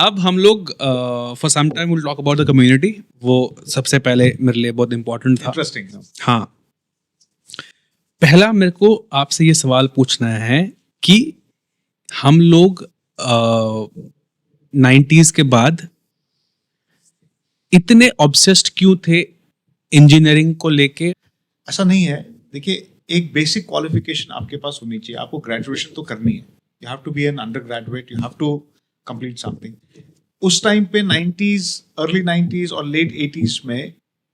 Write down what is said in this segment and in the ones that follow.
अब हम लोग for some time will talk about the community. वो सबसे पहले मेरे लिए बहुत इंपॉर्टेंट था। इंटरेस्टिंग। हाँ, पहला मेरे को आपसे ये सवाल पूछना है कि हम लोग 90s के बाद इतने ऑब्सेस्ड क्यों थे इंजीनियरिंग को लेके? ऐसा नहीं है, देखिए एक बेसिक क्वालिफिकेशन आपके पास होनी चाहिए। आपको ग्रेजुएशन तो करनी है, you have to be an undergraduate, you have to complete something. उस टाइम पे 90s, अर्ली 90s और लेट 80s में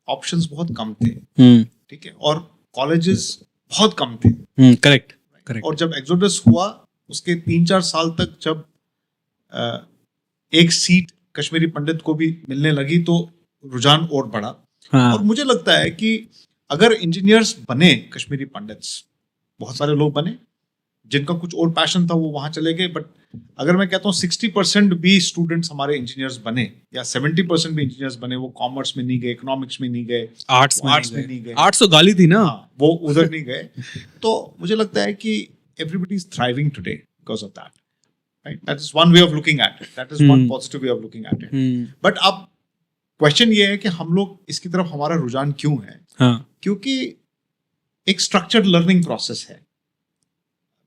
ऑप्शंस बहुत कम थे, ठीक है, और कॉलेजेस बहुत कम थे। Correct correct. और जब एक्सोडस हुआ उसके 3-4 साल तक जब एक सीट कश्मीरी पंडित को भी मिलने लगी तो रुझान और बढ़ा। हाँ। और मुझे लगता है कि अगर इंजीनियर्स बने कश्मीरी पंडित्स, बहुत सारे लोग बने जिनका कुछ और पैशन था वो वहां चले गए, बट अगर मैं कहता हूँ 60% भी स्टूडेंट्स हमारे इंजीनियर्स बने या 70% भी इंजीनियर्स बने, वो कॉमर्स में नहीं गए, इकोनॉमिक्स में नहीं गए, आर्ट्स में नहीं गए। आर्ट्स तो गाली थी ना। हाँ, वो उधर नहीं गए। तो मुझे लगता है कि everybody is thriving today because of that, right? That is one way of looking at it, that is one positive way of looking at it. But अब क्वेश्चन ये है कि हम लोग इसकी तरफ हमारा रुझान क्यों है? हाँ। क्योंकि एक स्ट्रक्चर्ड लर्निंग प्रोसेस है,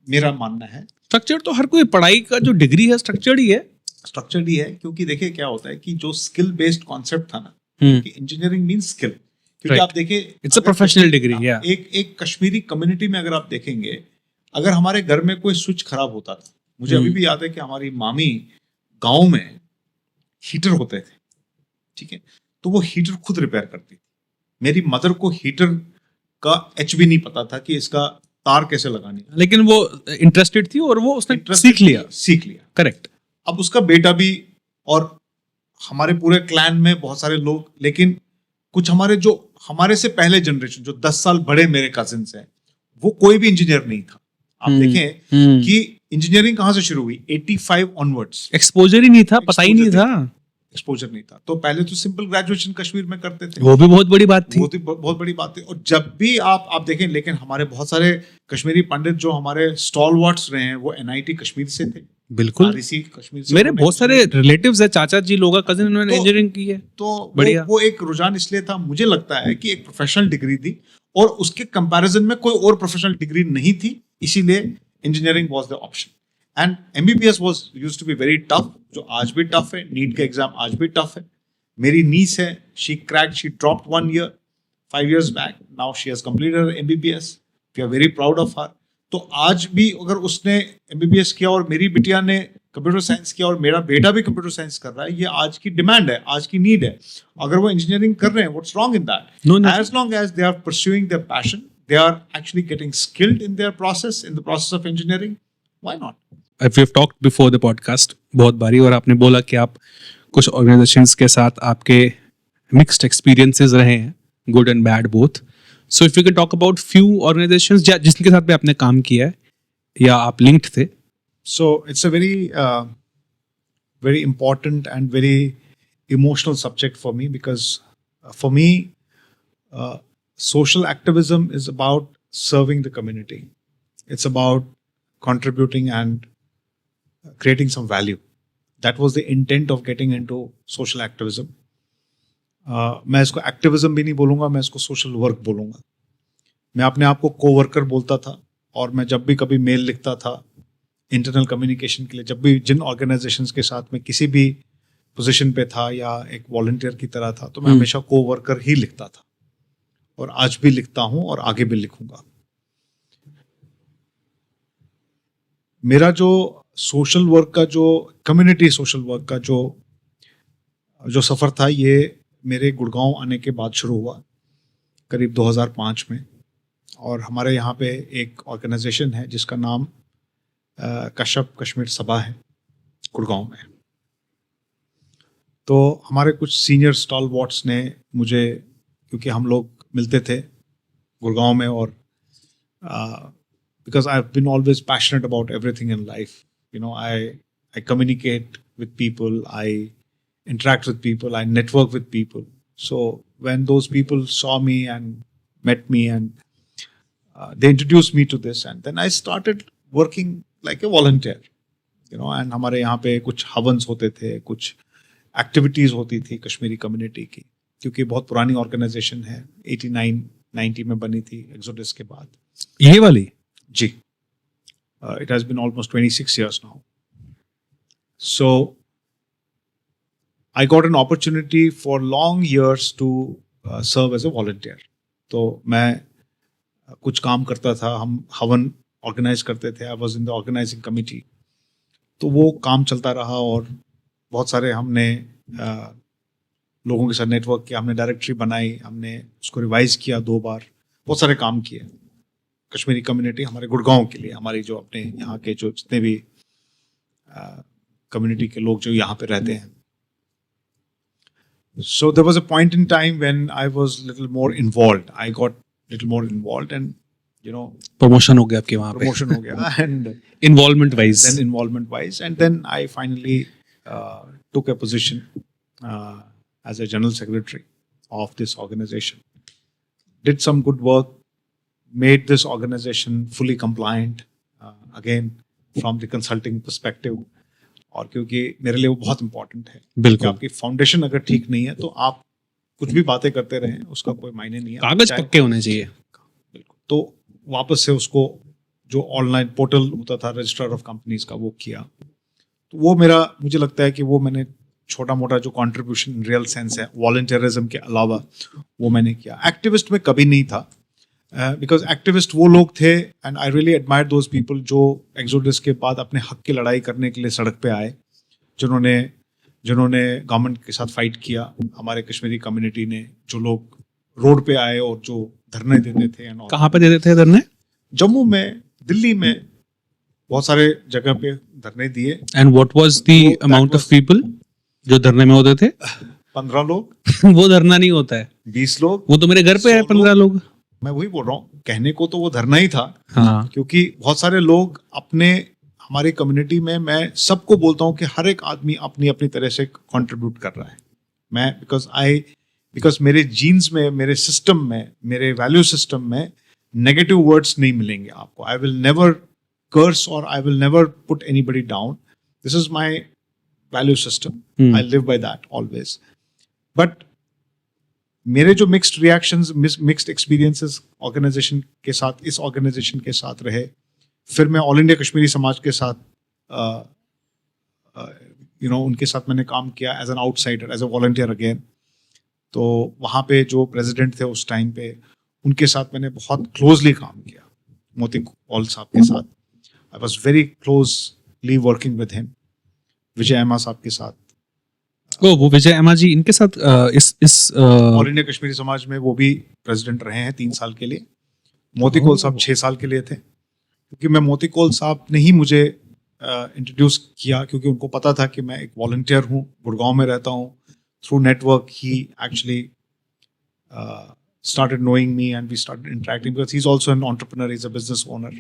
मेरा मानना है। स्ट्रक्चर तो हर कोई पढ़ाई का जो डिग्री है स्ट्रक्चर्ड ही है। स्ट्रक्चर्ड ही है क्योंकि देखिए क्या होता है कि जो स्किल बेस्ड कॉन्सेप्ट था ना, कि इंजीनियरिंग मींस स्किल, क्योंकि Right. आप देखिए इट्स अ प्रोफेशनल डिग्री। या एक कश्मीरी कम्युनिटी में अगर आप देखेंगे, अगर हमारे घर में कोई स्विच खराब होता था, मुझे अभी भी याद है कि हमारी मामी गांव में हीटर होते थे, ठीक है, तो वो हीटर खुद रिपेयर करती थी। मेरी मदर को हीटर का एच भी नहीं पता था कि इसका तार कैसे लगानी है, लेकिन वो इंटरेस्टेड थी और वो उसने सीख लिया। करेक्ट। अब उसका बेटा भी, और हमारे पूरे क्लैन में बहुत सारे लोग, लेकिन कुछ हमारे से पहले जनरेशन जो 10 साल बड़े मेरे कजिन्स हैं, वो कोई भी इंजीनियर नहीं था। आप देखें कि इंजीनियरिंग कहां से शुरू हुई, 85 ऑनवर्ड्स। एक्सपोजर ही नहीं था, पता ही नहीं था, एक्सपोजर नहीं था। तो पहले तो सिंपल ग्रेजुएशन कश्मीर में करते थे, वो भी बहुत बड़ी बात थी। वो तो बहुत बड़ी बात है। और जब भी आप देखें, लेकिन हमारे बहुत सारे कश्मीरी पंडित जो हमारे स्टॉलवर्ट्स रहे हैं वो एनआईटी कश्मीर से थे। बिल्कुल, कश्मीर से मेरे बहुत सारे रिलेटिव्स है, चाचा जी लोग, कजिन, उन्होंने इंजीनियरिंग की है। तो बढ़िया। वो एक रुझान इसलिए था, मुझे लगता है कि एक प्रोफेशनल डिग्री थी और उसके कंपैरिजन में कोई और प्रोफेशनल डिग्री नहीं थी, इसीलिए engineering was the option. And MBBS was used to be very tough, जो आज भी टफ है। नीट का एग्जाम आज भी टफ है। मेरी नीस है, she dropped 1 year 5 years back, now she has completed MBBS, we are very proud of her. तो आज भी अगर उसने एमबीबीएस किया और मेरी बिटिया ने कंप्यूटर साइंस किया और मेरा बेटा भी कंप्यूटर साइंस कर रहा है, ये आज की डिमांड है, आज की नीड है। अगर वो इंजीनियरिंग कर रहे हैं, what's wrong in that? As long as they are pursuing their passion, they are actually getting skilled in their process, in the process of engineering, why not? We've talked before the podcast बहुत बारी, और आपने बोला कि आप कुछ organisations के साथ आपके मिक्स्ड एक्सपीरियंसेस रहे हैं, good and bad both. So if you can talk about few organisations जिनके साथ भी आपने काम किया है या आप लिंक्ड थे। So it's a very important and very emotional subject for me, because for me, social activism is about serving the community. It's about contributing and creating some value. That was the intent of getting into social activism. मैं इसको activism भी नहीं बोलूँगा, मैं इसको social work बोलूँगा। मैं अपने आप को कोवर्कर बोलता था, और मैं जब भी कभी मेल लिखता था इंटरनल कम्युनिकेशन के लिए, जब भी जिन ऑर्गेनाइजेशंस के साथ में किसी भी पोजीशन पे था या एक वॉलंटियर की तरह था, तो मैं हमेशा कोवर्कर ही लिखता था, और आज भी लिखता हूँ और आगे भी लिखूंगा। मेरा जो सोशल वर्क का, जो कम्युनिटी सोशल वर्क का जो सफ़र था, ये मेरे गुड़गांव आने के बाद शुरू हुआ करीब 2005 में। और हमारे यहाँ पे एक ऑर्गेनाइजेशन है जिसका नाम कश्यप कश्मीर सभा है गुड़गांव में। तो हमारे कुछ सीनियर स्टॉलवॉट्स ने मुझे, क्योंकि हम लोग मिलते थे गुड़गांव में, और because I've been always passionate about everything in life, you know, I communicate with people, I interact with people, I network with people. So when those people saw me and met me, and they introduced me to this, and then I started working like a volunteer. And हमारे यहाँ पे कुछ हवन्स होते थे, कुछ activities होती थी Kashmiri community की, क्योंकि बहुत पुरानी ऑर्गेनाइजेशन है, 89-90 में बनी थी एक्सोडस के बाद। ये वाली? जी, it has been almost 26 years now. So I got an opportunity for long years to serve as a volunteer. तो मैं कुछ काम करता था, हम हवन ऑर्गेनाइज करते थे, I was in the organising committee. तो वो काम चलता रहा और बहुत सारे हमने लोगों के साथ नेटवर्क किया, हमने डायरेक्टरी बनाई, हमने उसको रिवाइज किया 2 बार, बहुत सारे काम किए कश्मीरी कम्युनिटी, हमारे गुड़गांव के लिए, हमारी जो अपने यहाँ के जो जितने भी कम्युनिटी के लोग जो यहाँ पे रहते हैं। So there was a point in time when I was little more involved. I got little more involved, and promotion हो गया आपके वहाँ पे? promotion हो गया, and involvement wise. Then involvement wise, and then I finally took a position as a general secretary of this organization. Did some good work, made this organization fully compliant, again from the consulting perspective. और क्योंकि मेरे लिए वो बहुत important है, बिल्कुल, आपकी foundation अगर ठीक नहीं है तो आप कुछ भी बातें करते रहें, उसका कोई मायने नहीं है, कागज पक्के होने चाहिए। बिल्कुल। तो वापस से उसको जो ऑनलाइन पोर्टल होता था रजिस्ट्रार ऑफ कंपनीज का, वो किया। तो वो मेरा, मुझे लगता है कि वो मैंने छोटा मोटा जो कंट्रीब्यूशन इन रियल सेंस है वॉलंटियरिज्म के अलावा, वो मैंने किया। एक्टिविस्ट में कभी नहीं था, बिकॉज एक्टिविस्ट वो लोग थे, and I really admire those people जो एक्सोडस के बाद अपने हक की लड़ाई करने के लिए सड़क पे आए, जिन्होंने गवर्नमेंट के साथ फाइट किया। हमारे कश्मीरी कम्युनिटी ने, जो लोग रोड पे आए और जो धरने देते थे। कहाँ पे देते थे धरने? जम्मू में, दिल्ली में, बहुत सारे जगह पे धरने दिए। And what was the amount of people जो धरने में होते थे? 15 लोग। वो धरना नहीं होता है। 20 लोग। वो तो मेरे घर पे है 15 लोग। मैं वही बोल रहा हूँ, कहने को तो वो धरना ही था। हाँ। क्योंकि बहुत सारे लोग हमारी कम्युनिटी में, मैं सबको बोलता हूँ कि हर एक आदमी अपनी अपनी तरह से कंट्रीब्यूट कर रहा है। मैं बिकॉज मेरे जीन्स में, मेरे सिस्टम में, मेरे वैल्यू सिस्टम में नेगेटिव वर्ड्स नहीं मिलेंगे आपको। आई विल नेवर कर्स और I will never put anybody down. This is my value system, I live by that always. But मेरे जो mixed reactions, mixed experiences organisation के साथ, इस ऑर्गेनाइजेशन के साथ रहे। फिर मैं ऑल इंडिया कश्मीरी समाज के साथ उनके साथ मैंने काम किया as an outsider, as a volunteer again. तो वहाँ पे जो प्रेसिडेंट थे उस टाइम पे, उनके साथ मैंने बहुत क्लोजली काम किया, मोती कौल साहब के साथ। I was very closely working with him. Vijay एमा साहब के साथ, वो विजय एमा जी, इनके साथ इस ऑल इंडिया कश्मीरी समाज में वो भी प्रेसिडेंट रहे हैं 3 साल के लिए। मोती कौल साहब 6 साल के लिए थे, क्योंकि मैं मोती कौल साहब ने ही मुझे इंट्रोड्यूस किया, क्योंकि उनको पता था कि मैं एक वॉलंटियर हूँ, गुड़गांव में रहता हूँ। Through network he actually started knowing me and we started interacting because he's also an entrepreneur, he's a business owner.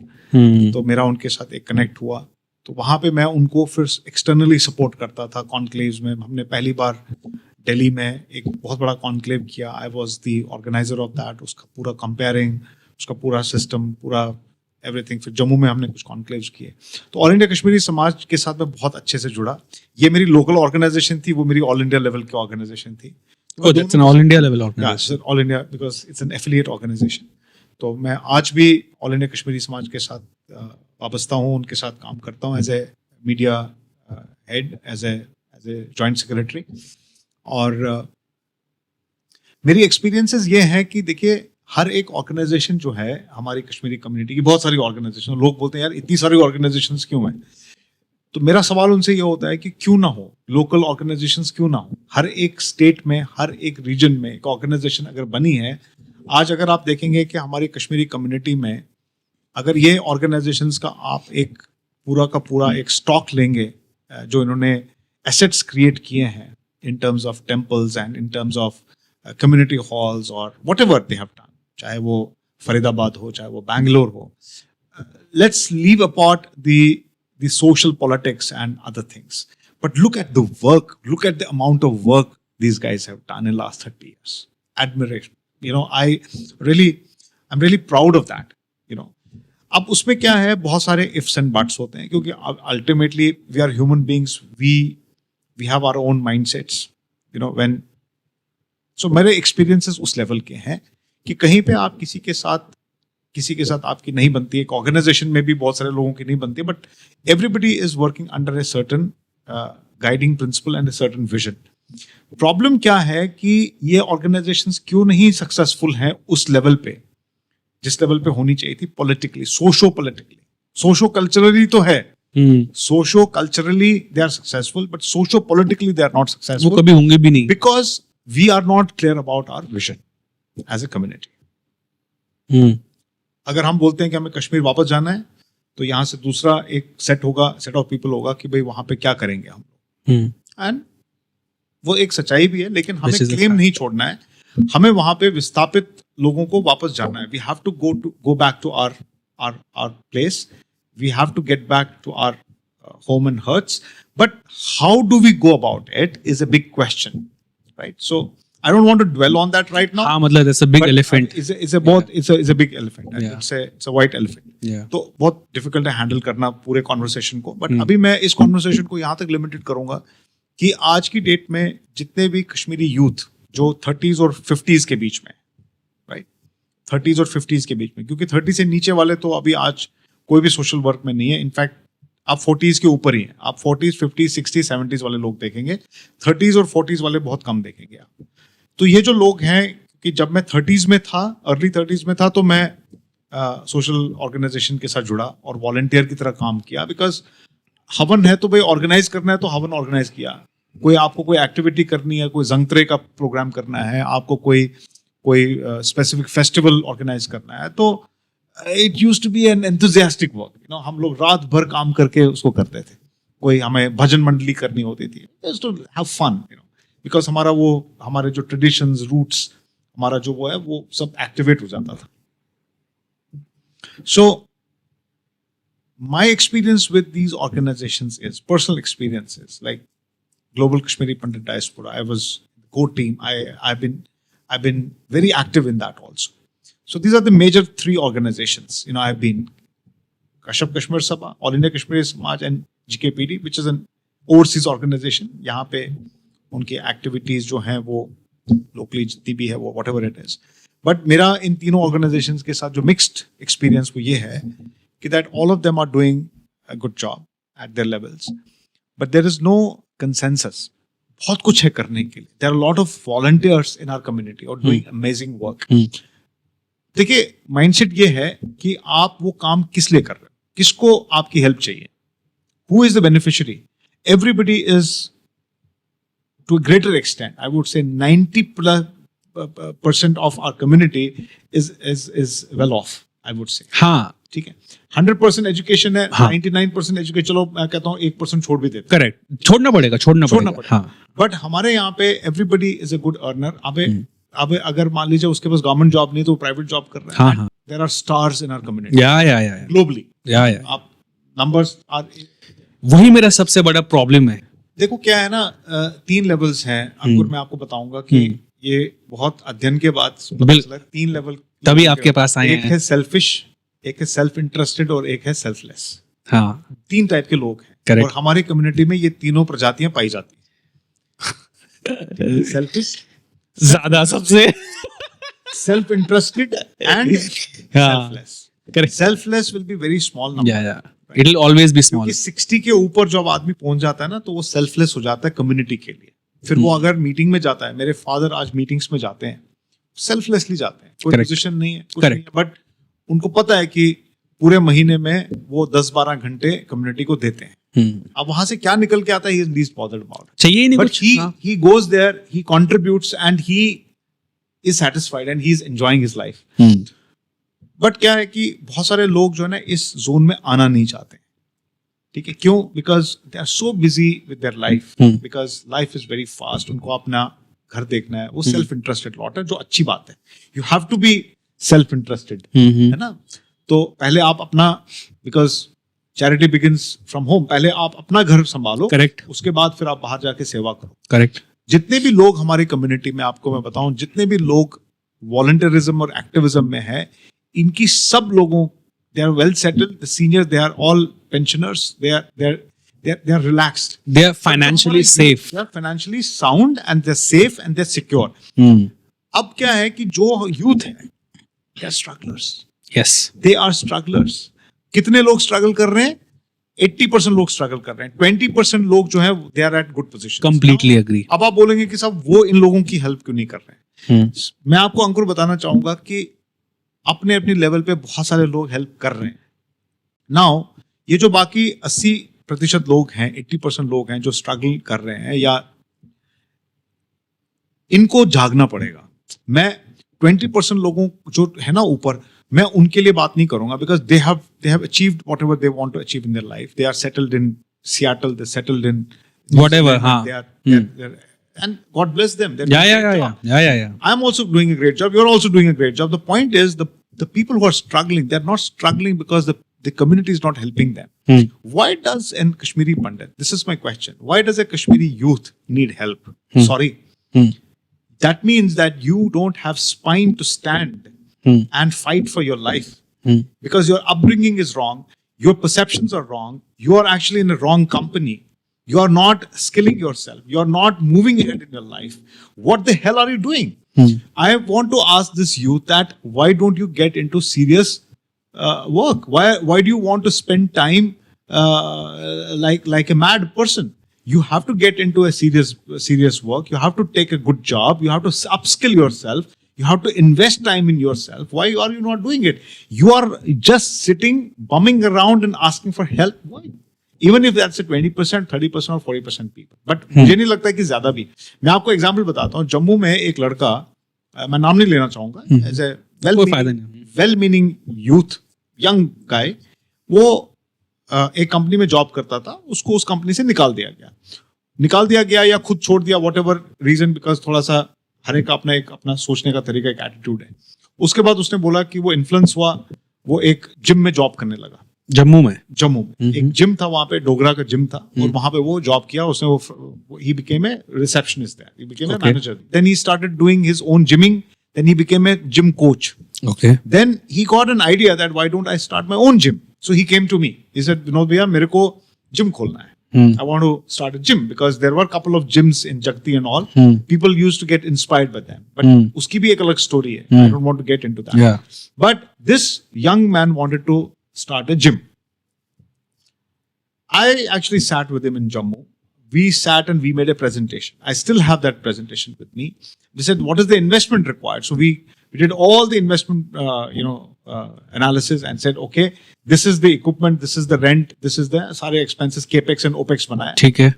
तो मेरा उनके साथ एक कनेक्ट हुआ। तो वहाँ पे मैं उनको फिर एक्सटर्नली सपोर्ट करता था कॉन्क्लेव्स में। हमने पहली बार दिल्ली में एक बहुत बड़ा कॉन्क्लेव किया, I was the organiser of that. उसका पूरा कंपेयरिंग, उसका पूरा सिस्टम, पूरा एवरीथिंग। फिर जम्मू में हमने कुछ कॉन्क्लेव्स किए। तो ऑल इंडिया कश्मीरी समाज के साथ मैं बहुत अच्छे से जुड़ा। ये मेरी लोकल ऑर्गेनाइजेशन थी, वो मेरी ऑल इंडिया लेवल की ऑर्गेनाइजेशन थी। Oh, that's an all India level organization. Yeah, all India because it's an affiliate organization. तो मैं आज भी ऑल इंडिया कश्मीरी समाज के साथ वाबस्ता हूँ, उनके साथ काम करता हूँ as a media head, as a joint secretary. और मेरी एक्सपीरियंसेस ये हैं कि देखिए, हर एक ऑर्गेनाइजेशन जो है हमारी कश्मीरी कम्युनिटी की, बहुत सारी ऑर्गेनाइजेशन, लोग बोलते हैं यार इतनी सारी ऑर्गेनाइजेशंस क्यों हैं? तो मेरा सवाल उनसे ये होता है कि क्यों ना हो, लोकल ऑर्गेनाइजेशंस क्यों ना हो? हर एक स्टेट में, हर एक रीजन में एक ऑर्गेनाइजेशन अगर बनी है। आज अगर आप देखेंगे कि हमारी कश्मीरी कम्युनिटी में अगर ये ऑर्गेनाइजेशंस का आप एक पूरा का पूरा एक स्टॉक लेंगे, जो इन्होंने एसेट्स क्रिएट किए हैं in terms of temples and in terms of community halls और whatever they have done, चाहे वो फरीदाबाद हो, चाहे वो बैंगलोर हो। Let's leave apart the social politics and other things, but look at the work, look at the amount of work these guys have done in the last 30 years. Admiration, I'm really proud of that. अब उसमें क्या है, बहुत सारे ifs and buts होते हैं, क्योंकि ultimately we are human beings, we have our own mindsets, you know, when so मेरे एक्सपीरियंसेस उस लेवल के हैं कि कहीं पे आप किसी के साथ आपकी नहीं बनती, एक ऑर्गेनाइजेशन में भी बहुत सारे लोगों की नहीं बनती, but everybody is working under a certain guiding principal and a certain vision. Problem क्या है कि ये ऑर्गेनाइजेशंस क्यों नहीं सक्सेसफुल हैं उस लेवल पे जिस लेवल पे होनी चाहिए थी, पॉलिटिकली, सोशो कल्चरली तो है, socio culturally they are successful, but socio politically they are not वो सक्सेसफुल, कभी होंगे भी नहीं। Because we are not clear about our vision as a community. अगर हम बोलते हैं कि हमें कश्मीर वापस जाना है, तो यहाँ से दूसरा एक सेट ऑफ पीपल होगा कि भाई वहां पे क्या करेंगे हम लोग, एंड वो एक सच्चाई भी है, लेकिन हमें क्लेम नहीं छोड़ना है, हमें वहां पे विस्थापित लोगों को वापस जाना है। We have to go back to our place, we have to get back to our home and hearts, but how do we go about it is a big question, right? So I don't want to dwell on that right now. हाँ, मतलब that's a big but elephant. It's a big elephant. Yeah. It's a white elephant. Yeah. तो बहुत difficult है handle करना पूरे conversation को. But अभी मैं इस conversation को यहाँ तक limited करूँगा कि आज की डेट में जितने भी कश्मीरी youth जो 30s और 50s के बीच में, right? 30s और 50s के बीच में, क्योंकि 30 से नीचे वाले तो अभी आज कोई भी social work में नहीं है. इनफैक्ट आप 40s के ऊपर ही हैं. आप 40s, 50s, 60s, 70s वाले लोग देखेंगे. 30s और 40s वाले बहुत कम देखेंगे आप. तो ये जो लोग हैं, कि जब मैं 30s में था, अर्ली 30s में था, तो मैं सोशल ऑर्गेनाइजेशन के साथ जुड़ा और वॉलंटियर की तरह काम किया, बिकॉज हवन है तो भाई ऑर्गेनाइज करना है, तो हवन ऑर्गेनाइज किया. कोई आपको कोई एक्टिविटी करनी है, कोई जंगतरे का प्रोग्राम करना है, आपको कोई स्पेसिफिक फेस्टिवल ऑर्गेनाइज करना है, तो it used to be an enthusiastic work, you know. हम लोग रात भर काम करके उसको करते थे. कोई हमें भजन मंडली करनी होती थी, just to have fun, you know, because हमारे जो ट्रेडिशंस, रूट्स, हमारा जो वो है, वो सब एक्टिवेट हो जाता था. So my experience with these organizations is personal experiences, like Global Kashmiri Pandit Diaspora. I was core team. I've been very active in that also. So these are the major three organizations. You know, I've been Kashyap Kashmir Sabha, All India Kashmiri Samaj, and GKPD, which is an overseas organization. यहाँ पे उनकी activities जो हैं वो locally जितनी भी है वो whatever it is. But मेरा इन तीनों organizations के साथ जो mixed experience वो ये है कि that all of them are doing a good job at their levels, but there is no consensus. बहुत कुछ है करने के लिए. There are a lot of volunteers in our community or doing amazing work. देखिए, माइंडसेट ये है कि आप वो काम किस लिए कर रहे हो, किसको आपकी हेल्प चाहिए, who is the beneficiary. Everybody is, to a greater extent, I would say 90% of our community is well off, I would say. हाँ, ठीक है. 100% एजुकेशन है, हाँ. 99% एजुकेशन, चलो मैं कहता हूँ 1% छोड़ भी देते. करेक्ट, छोड़ना पड़ेगा. हाँ. बट हमारे यहाँ पे everybody is a good earner. अब अगर मान लीजिए उसके पास गवर्नमेंट जॉब नहीं तो प्राइवेट जॉब कर रहा है. हाँ. There are stars in our community. या ग्लोबली. आप नंबर्स आर, वही मेरा सबसे बड़ा प्रॉब्लम है. देखो क्या है ना, 3 लेवल्स हैं. अंकुर, मैं आपको बताऊंगा कि ये बहुत अध्ययन के बाद 3 लेवल तभी आपके पास आए हैं. एक है सेल्फिश, एक है सेल्फ इंटरेस्टेड और एक है सेल्फलेस. हाँ, 3 टाइप के लोग हैं. Correct. और हमारी कम्युनिटी में ये तीनों प्रजातियां पाई जाती हैं. सेल्फिश ज्यादा सबसे, self interested and selfless. Correct. Selfless will be very small number. या it will always be small. क्योंकि 60 के ऊपर जब आदमी पहुंच जाता है ना, तो वो सेल्फलेस हो जाता है कम्युनिटी के लिए. फिर वो अगर मीटिंग में जाता है, मेरे फादर आज मीटिंग्स में जाते हैं, सेल्फलेसली जाते हैं. कोई पोजीशन नहीं है, कुछ नहीं है, बट उनको पता है कि पूरे महीने में वो 10-12 घंटे कम्युनिटी को देते हैं. अब वहां से क्या निकल के आता है, he is least bothered about it. चाहिए ही नहीं But कुछ. he goes there, he contributes and he is satisfied and he is enjoying his life. But क्या है कि बहुत सारे लोग जो है ना इस जोन में आना नहीं चाहते. ठीक है, क्यों? Because they are so busy with their life, because life is very fast. उनको अपना घर देखना है. वो सेल्फ इंटरेस्टेड लॉट है, जो अच्छी बात है. You have to be self interested, है ना. तो पहले आप अपना, because charity begins from home, पहले आप अपना घर संभालो. करेक्ट. उसके बाद फिर आप बाहर जाके सेवा करो. करेक्ट. जितने भी लोग हमारी कम्युनिटी में, आपको मैं बताऊं, जितने भी लोग वॉलंटियरिज्म और एक्टिविज्म में है, इनकी सब लोगों they are well settled. The seniors, they are all pensioners. They are relaxed. They are financially safe. They are financially sound and they're safe and they're secure. अब क्या है कि जो youth है, they are strugglers. Yes. They are strugglers. कितने लोग struggle कर रहे हैं? 80% लोग struggle कर रहे हैं. 20% लोग जो है they are at good position. Completely agree. अब आप बोलेंगे कि साहब वो इन लोगों की हेल्प क्यों नहीं कर रहे हैं? मैं आपको अंकुर बताना चाहूंगा कि अपने अपनी लेवल पे बहुत सारे लोग हेल्प कर रहे हैं. नाउ ये जो बाकी 80% लोग हैं, 80% लोग हैं जो स्ट्रगल कर रहे हैं, या इनको जागना पड़ेगा. मैं 20% लोगों जो है ना ऊपर, मैं उनके लिए बात नहीं करूंगा, because they have achieved whatever they want to achieve in their life. They are settled in Seattle, they settled in Whatever, they're and God bless them. Yeah. I'm also doing a great job. You're also doing a great job. The point is, the people who are struggling, they're not struggling because the community is not helping them. Why does a Kashmiri Pandit, this is my question, why does a Kashmiri youth need help? Sorry. That means that you don't have spine to stand and fight for your life. Because your upbringing is wrong, your perceptions are wrong, you are actually in a wrong company. You are not skilling yourself. You are not moving ahead in your life. What the hell are you doing? I want to ask this youth that why don't you get into serious work? Why do you want to spend time like a mad person? You have to get into a serious work. You have to take a good job. You have to upskill yourself. You have to invest time in yourself. Why are you not doing it? You are just sitting, bumming around and asking for help. Why? Even if that's a 20%, 30% or 40% people. But मुझे नहीं लगता कि ज्यादा भी. मैं आपको example बताता हूँ. जम्मू में एक लड़का, मैं नाम नहीं लेना चाहूंगा, as a well meaning youth young guy, वो एक कंपनी में जॉब करता था. उसको उस कंपनी से निकाल दिया गया या खुद छोड़ दिया, वॉट एवर रीजन, बिकॉज थोड़ा सा हर एक अपना सोचने का तरीका, एक एटीट्यूड है. उसके बाद उसने बोला कि वो इन्फ्लुएंस हुआ, वो एक जिम में जॉब करने लगा. जम्मू में एक जिम था, वहां पे डोगरा का जिम था, और वहां पे वो जॉब किया. उसने he became a receptionist there. He became a manager. Then he started doing his own gymming. Then he became a gym coach. Okay. Then he got an idea that why don't I start my own gym? So he came to me. He said, Vinod bhaiya, मेरे को gym खोलना है. I want to start a gym, because there were a couple of gyms in Jagti and all. People used to get inspired by them. But uski bhi ek alag story hai. I don't want to get into that. Yeah. But this young man wanted to start a gym. I actually sat with him in Jammu. We sat and we made a presentation. I still have that presentation with me. We said, what is the investment required? So we did all the investment, analysis and said, okay, this is the equipment, this is the rent, this is the sare expenses, capex and opex banaya. ठीक है.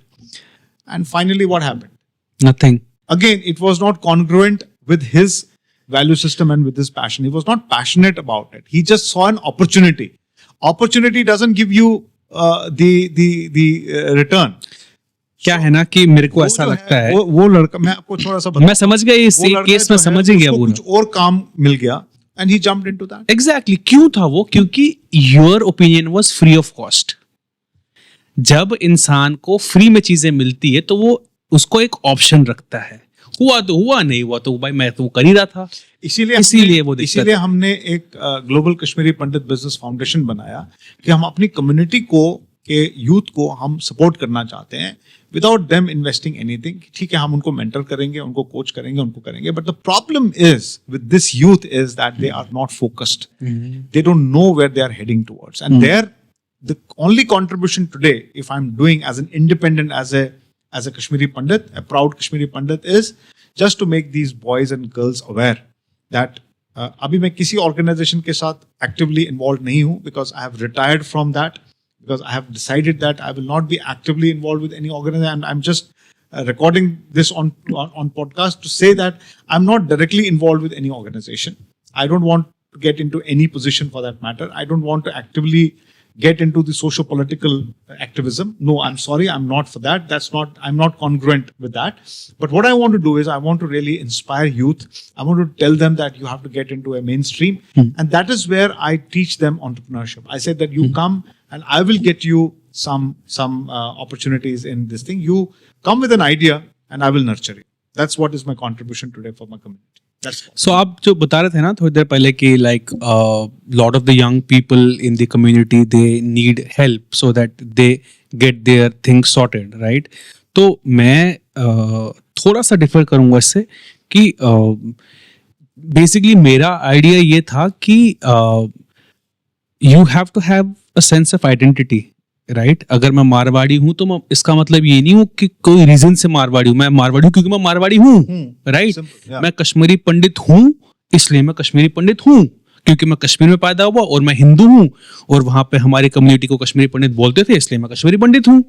And finally, what happened? Nothing. Again, it was not congruent with his value system and with his passion. He was not passionate about it. He just saw an opportunity. Opportunity doesn't give you the return. क्या है ना कि मेरे को ऐसा लगता है, वो लड़का, मैं आपको थोड़ा सा मैं समझ गया, इस केस में समझ ही गया पूरा. कुछ और काम मिल गया and he jumped into that. Exactly. क्यों था वो? क्योंकि your opinion was free of cost. जब इंसान को फ्री में चीजें मिलती है तो वो उसको एक ऑप्शन रखता है. हुआ तो हुआ, नहीं हुआ तो भाई मैं तो कर ही रहा था. इसीलिए हमने एक ग्लोबल कश्मीरी पंडित बिजनेस फाउंडेशन बनाया कि हम अपनी कम्युनिटी को के यूथ को हम सपोर्ट करना चाहते हैं विदाउट देम इन्वेस्टिंग एनीथिंग. ठीक है, हम उनको मेंटर करेंगे, उनको कोच करेंगे, उनको करेंगे, but the problem is with this youth is that they are not focused. They don't know where they are heading towards, and there the only contribution today, if I'm doing as an independent, as a Kashmiri Pandit, a proud Kashmiri Pandit, is just to make these boys and girls aware that अभी मैं किसी organization के साथ actively involved नहीं हूँ, because I have retired from that, because I have decided that I will not be actively involved with any organization. I'm just recording this on podcast to say that I'm not directly involved with any organization. I don't want to get into any position for that matter. I don't want to actively get into the socio-political activism. No, I'm sorry, I'm not for that. I'm not congruent with that. But what I want to do is I want to really inspire youth. I want to tell them that you have to get into a mainstream. And that is where I teach them entrepreneurship. I said that you come and I will get you some opportunities in this thing. You come with an idea and I will nurture it. That's what is my contribution today for my community. सो आप जो बता रहे थे ना थोड़ी देर पहले कि like lot of the young people in the community they need help so that they get their things sorted, right? तो मैं थोड़ा सा डिफर करूंगा इससे कि बेसिकली मेरा आइडिया ये था कि you have to have a sense of identity, right? अगर मैं मारवाड़ी हूं तो मैं इसका मतलब ये नहीं हूं कि कोई रीजन से मारवाड़ी हूं, मैं मारवाड़ी हूं क्योंकि मैं मारवाड़ी हूं, राइट? मैं कश्मीरी पंडित हूं इसलिए मैं कश्मीरी पंडित हूं क्योंकि मैं कश्मीर में पैदा हुआ और मैं हिंदू हूं और वहां पे हमारी कम्युनिटी को कश्मीरी पंडित बोलते थे इसलिए मैं कश्मीरी पंडित हूं।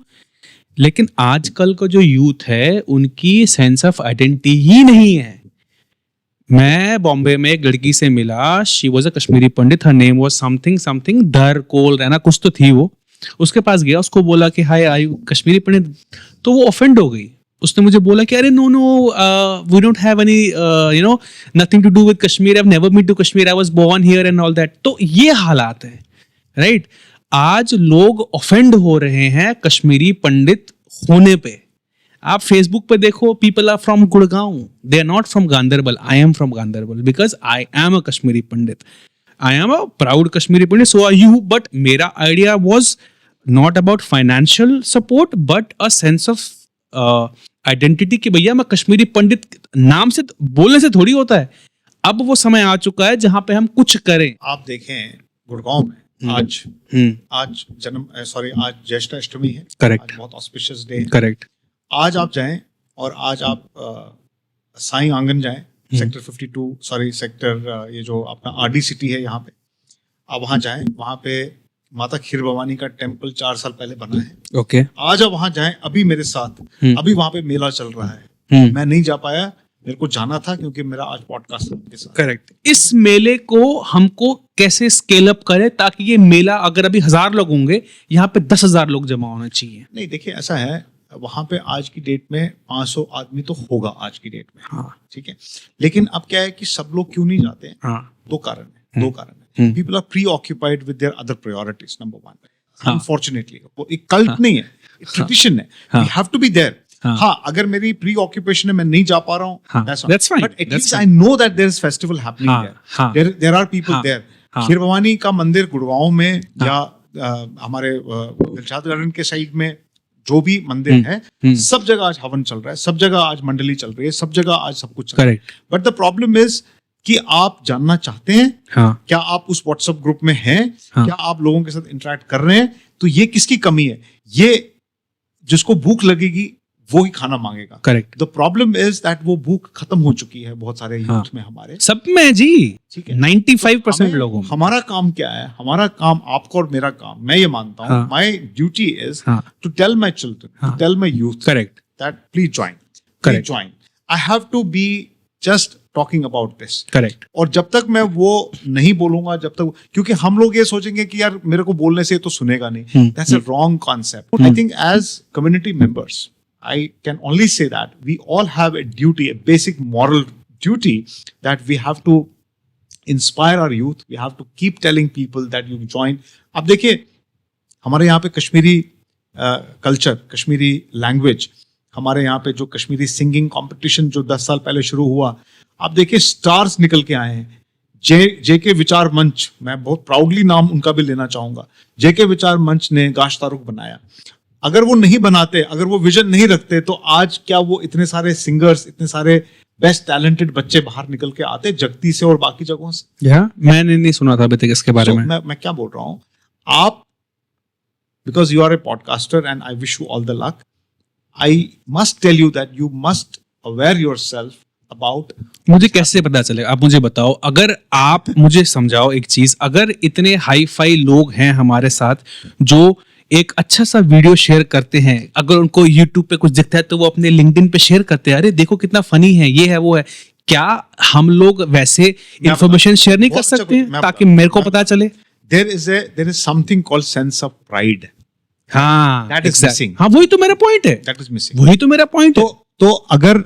लेकिन आजकल का जो यूथ है उनकी सेंस ऑफ आइडेंटिटी ही नहीं है। मैं बॉम्बे में एक लड़की से मिला, she was a Kashmiri Pandit, her name was something something धर कोल रहना कुछ तो थी वो। उसके पास गया, उसको बोला कि हाय आई कश्मीरी पंडित, तो वो ऑफेंड हो गई। उसने मुझे बोला कि अरे no we don't have any you know nothing to do with Kashmir, I have never been to Kashmir, I was born here and all that. तो ये हालात है, राइट? आज लोग ऑफेंड हो रहे हैं कश्मीरी पंडित होने पे। आप फेसबुक पे देखो, people are from Gurgaon, they are not from Gandarbal. I am from Gandarbal because I am a Kashmiri Pandit, I am a proud Kashmiri Pandit, so are you. But मेरा idea was not about financial support but a sense of identity कि भैया मैं कश्मीरी पंडित नाम से बोलने से थोड़ी होता है। अब वो समय आ चुका है जहां पे हम कुछ करें। आप देखें गुड़गांव में आज आज ज्येष्ठ अष्टमी है, करेक्ट, बहुत ऑस्पिशियस डे है, करेक्ट। आज आप जाएं और आज आप साईं आंगन जाएं, सेक्टर 52 सेक्टर ये जो अपना आरडी सिटी है यहाँ पे, आप वहाँ जाएं, वहाँ पे माता खीर भवानी का टेम्पल 4 साल पहले बना है। ओके, आज आप वहाँ जाएं, अभी मेरे साथ अभी वहाँ पे मेला चल रहा है। मैं नहीं जा पाया, मेरे को जाना था क्योंकि मेरा आज पॉडकास्ट आपके साथ। करेक्ट। इस मेले को हमको कैसे स्केल अप करें ताकि ये मेला, अगर अभी 1000 लोग होंगे, यहाँ पे 10,000 लोग जमा होना चाहिए। नहीं देखिए, ऐसा है वहां पे आज की डेट में 500 आदमी तो होगा आज की डेट में, हाँ, ठीक है। लेकिन अब क्या है कि सब लोग क्यों नहीं जाते हैं? हाँ, दो कारण है। People are preoccupied with their other priorities, number 1। Unfortunately वो एक कल्ट नहीं है, ट्रेडिशन है, we have to be there. हाँ, अगर मेरी प्री ऑक्यूपेशन है, मैं नहीं जा पा रहा हूँ, that's fine, but at least I know that there is festival happening there, there are people there. Kheer Bhavani का मंदिर गुड़गांव में या हमारे दिलशाद गार्डन के साइड में जो भी मंदिर है, सब जगह आज हवन चल रहा है, सब जगह आज मंडली चल रही है, सब जगह आज सब कुछ चल रहा है। बट द प्रॉब्लम इज कि आप जानना चाहते हैं, क्या आप उस व्हाट्सएप ग्रुप में हैं, क्या आप लोगों के साथ इंटरेक्ट कर रहे हैं? तो ये किसकी कमी है? ये जिसको भूख लगेगी वो ही खाना मांगेगा। Correct. The problem is that वो भूख खत्म हो चुकी है बहुत सारे यूथ में, हमारे सब में जी, ठीक है, 95% लोगों में। हमारा काम क्या है? हमारा काम, आपका और मेरा काम, मैं ये मानता हूँ, my duty is to tell my children, to tell my youth, correct, that please join. I have to be just talking about this, correct. और जब तक मैं वो नहीं बोलूंगा, जब तक, क्योंकि हम लोग ये सोचेंगे कि यार मेरे को बोलने से तो सुनेगा नहीं, that's a wrong concept. I think as community members, I can only say that we all have a duty, a basic moral duty, that we have to inspire our youth. We have to keep telling people that you join. अब देखिए, हमारे यहाँ पे Kashmiri culture, Kashmiri language, हमारे यहाँ पे जो Kashmiri singing competition जो 10 साल पहले शुरू हुआ, आप देखिए स्टार्स निकल के आए हैं। जेके विचार मंच, मैं बहुत प्राउडली नाम उनका भी लेना चाहूंगा। जेके विचार मंच ने गाश तारुक बनाया। अगर वो नहीं बनाते, अगर वो विजन नहीं रखते, तो आज क्या वो इतने सारे सिंगर्स, इतने सारे बेस्ट टैलेंटेड बच्चे बाहर निकल के आते जगती से और बाकी जगहों से? मैंने नहीं सुना था अभी तक इसके बारे में। मैं क्या बोल रहा हूँ, आप, because you are a podcaster and I wish you all the luck, I must tell you that you must aware yourself about. मुझे कैसे पता चलेगा? आप मुझे बताओ, अगर आप मुझे समझाओ एक चीज, अगर इतने हाई फाई लोग हैं हमारे साथ जो एक अच्छा सा वीडियो शेयर करते हैं, अगर उनको YouTube पे कुछ दिखता है तो वो अपने LinkedIn पे शेयर करते हैं, अरे देखो कितना फनी है, ये है वो है, क्या हम लोग वैसे इंफॉर्मेशन शेयर नहीं कर सकते हैं ताकि मेरे को पता चले? there is something called sense of pride. हाँ, that is missing. हाँ, वही तो मेरा पॉइंट है, that is missing. वही तो मेरा पॉइंट है। तो अगर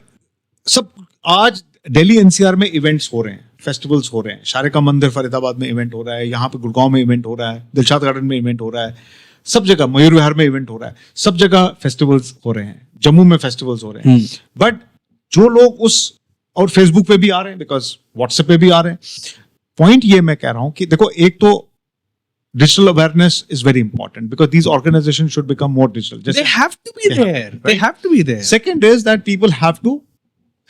सब आज दिल्ली NCR में इवेंट्स हो रहे हैं, फेस्टिवल्स हो रहे हैं, शारिका मंदिर फरीदाबाद में इवेंट हो रहा है, यहाँ पे गुड़गांव में इवेंट हो रहा है, दिलशाद गार्डन में इवेंट हो रहा है, सब जगह मयूर विहार में इवेंट हो रहा है, सब जगह फेस्टिवल्स हो रहे हैं, जम्मू में फेस्टिवल्स हो रहे हैं। बट जो लोग उस और फेसबुक पे भी आ रहे हैं, बिकॉज व्हाट्सएप पे भी आ रहे हैं। पॉइंट ये मैं कह रहा हूं कि देखो, एक तो digital awareness is very important because these organizations should become more digital. They have to be there. right? They have to be there. Second is that people have to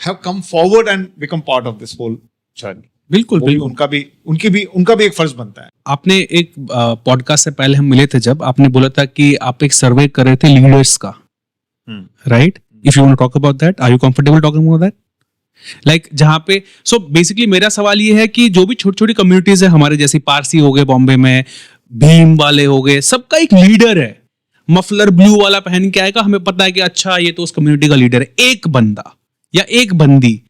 have come forward and become part of this whole journey. बिल्कुल बिल्कुल, उनका भी एक फर्ज बनता है। आपने एक पॉडकास्ट से पहले हम मिले थे, जब आपने बोला था कि आप एक सर्वे कर रहे थे लीडर्स का, right? If you want to talk about that, are you comfortable talking about that? Like जहां पे सो बेसिकली मेरा सवाल ये है कि जो भी छोटी छोटी कम्युनिटीज है हमारे, जैसे पारसी हो गए बॉम्बे में, भीम वाले हो गए, सबका एक लीडर है। मफलर ब्लू वाला पहन के आएगा, हमें पता है कि अच्छा ये तो उस कम्युनिटी का लीडर है। एक बंदा या एक बंदी,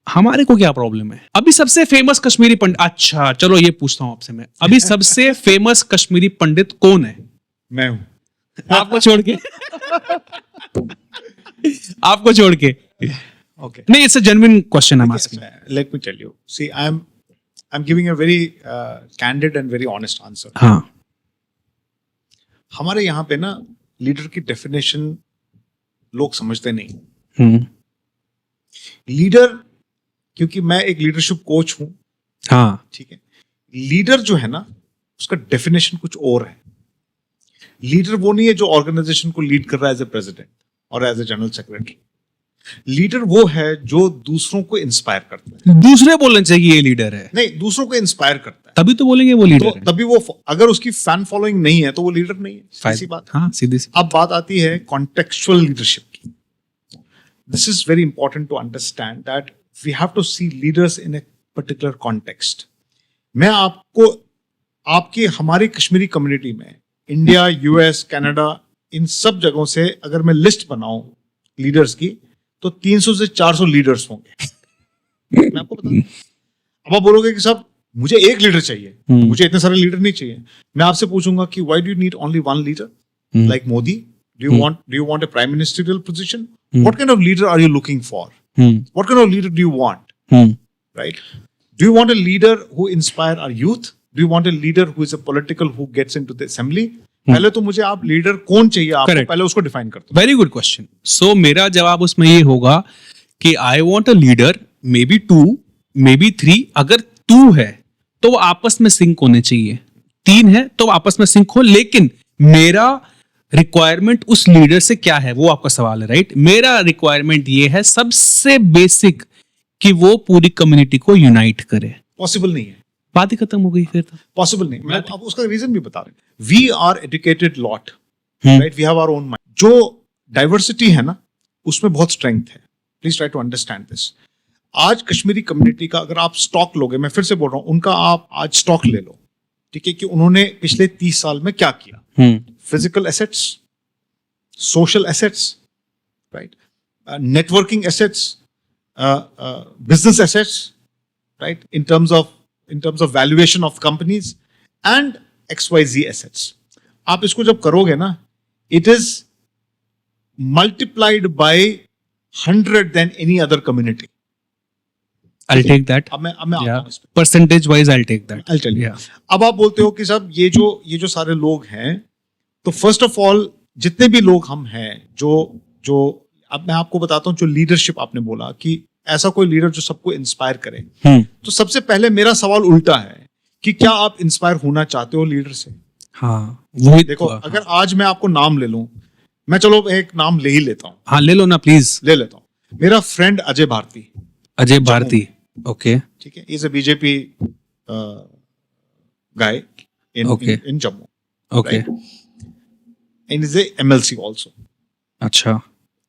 हमारे को क्या प्रॉब्लम है? अभी सबसे फेमस कश्मीरी पंडित, अच्छा चलो ये पूछता हूं आपसे मैं, अभी सबसे फेमस कश्मीरी पंडित कौन है? मैं हूं। आपको छोड़ के आपको छोड़ के Okay. नहीं, it's a genuine question I am asking. Let me tell you. See, I'm giving a very candid and very honest answer. हाँ, हमारे यहाँ पे ना लीडर की डेफिनेशन लोग समझते नहीं। लीडर, क्योंकि मैं एक लीडरशिप कोच हूं, हाँ, ठीक है, लीडर जो है ना उसका डेफिनेशन कुछ और है। लीडर वो नहीं है जो ऑर्गेनाइजेशन को लीड कर रहा है एज ए प्रेसिडेंट और as a general secretary. Leader वो है जो दूसरों को इंस्पायर करता है। दूसरे बोलने चाहिए ये लीडर है, नहीं, दूसरों को इंस्पायर करता है, तभी तो बोलेंगे वो लीडर तो है। तभी वो, अगर उसकी फैन फॉलोइंग नहीं है तो वो लीडर नहीं है। ऐसी बात। हाँ, सीधी सी। अब बात आती है कॉन्टेक्चुअल लीडरशिप की। This is very important to understand that we have to see leaders in a particular context. मैं आपको आपकी हमारी कश्मीरी कम्युनिटी में इंडिया, यूएस, कनाडा, इन सब जगहों से अगर मैं लिस्ट बनाऊं लीडर्स की, तो 300 से 400 लीडर्स होंगे। मैं आपको बता दूं। अब आप बोलोगे कि साहब मुझे एक लीडर चाहिए, मुझे इतने सारे लीडर नहीं चाहिए। मैं आपसे पूछूंगा कि why do you need only one leader like Modi? Do you want a prime ministerial position? What kind of leader are you looking for? What kind of leader do you want? Right? Do you want a leader who inspire our youth? Do you want a leader who is a political who gets into the assembly? पहले तो मुझे आप leader कौन चाहिए आपको, Correct. पहले उसको define कर दो। Very good question. सो मेरा जवाब उसमें ये होगा कि I want a leader, may be 2, may be 3। अगर 2 है तो वो आपस में सिंक होने चाहिए, 3 है तो आपस में सिंक हो। लेकिन मेरा रिक्वायरमेंट उस लीडर से क्या है, वो आपका सवाल है, राइट? मेरा रिक्वायरमेंट ये है सबसे बेसिक, कि वो पूरी कम्युनिटी को यूनाइट करे। पॉसिबल नहीं है, बात ही खत्म हो गई फिर तो। पॉसिबल नहीं। मैं आपको उसका रीजन भी बता रहे हैं। We are educated lot, right? We have our own mind. जो डाइवर्सिटी है ना, उसमें बहुत स्ट्रेंथ है। Please try to understand this. आज कश्मीरी कम्युनिटी का अगर आप स्टॉक लोगे, मैं फिर से बोल रहा हूं, उनका आप आज स्टॉक ले लो, ठीक है, कि उन्होंने पिछले 30 साल में क्या किया। Physical assets, social assets, right, networking assets, business assets, right, in terms of valuation of companies and XYZ assets. आप इसको जब करोगे ना, it is multiplied by 100 than any other community. I'll take that. अब मैं आता हूं इस पे। Percentage wise I'll take that. I'll tell you. Yeah. अब आप बोलते हो कि साहब ये जो सारे लोग हैं, तो फर्स्ट ऑफ ऑल जितने भी लोग हम हैं, जो अब मैं आपको बताता हूं, जो लीडरशिप आपने बोला कि ऐसा कोई लीडर जो सबको इंस्पायर करे, तो सबसे पहले मेरा सवाल उल्टा है कि क्या आप इंस्पायर होना चाहते हो लीडर से? हाँ, वही देखो, तो, अगर आज मैं आपको नाम ले लूं, मैं चलो एक नाम ले ही लेता हूं, हाँ ले लो ना प्लीज। ले लेता हूं। मेरा फ्रेंड अजय भारती। अजय भारती, ओके, ठीक है, is a BJP guy in Jammu, okay, and is a MLC also. अच्छा,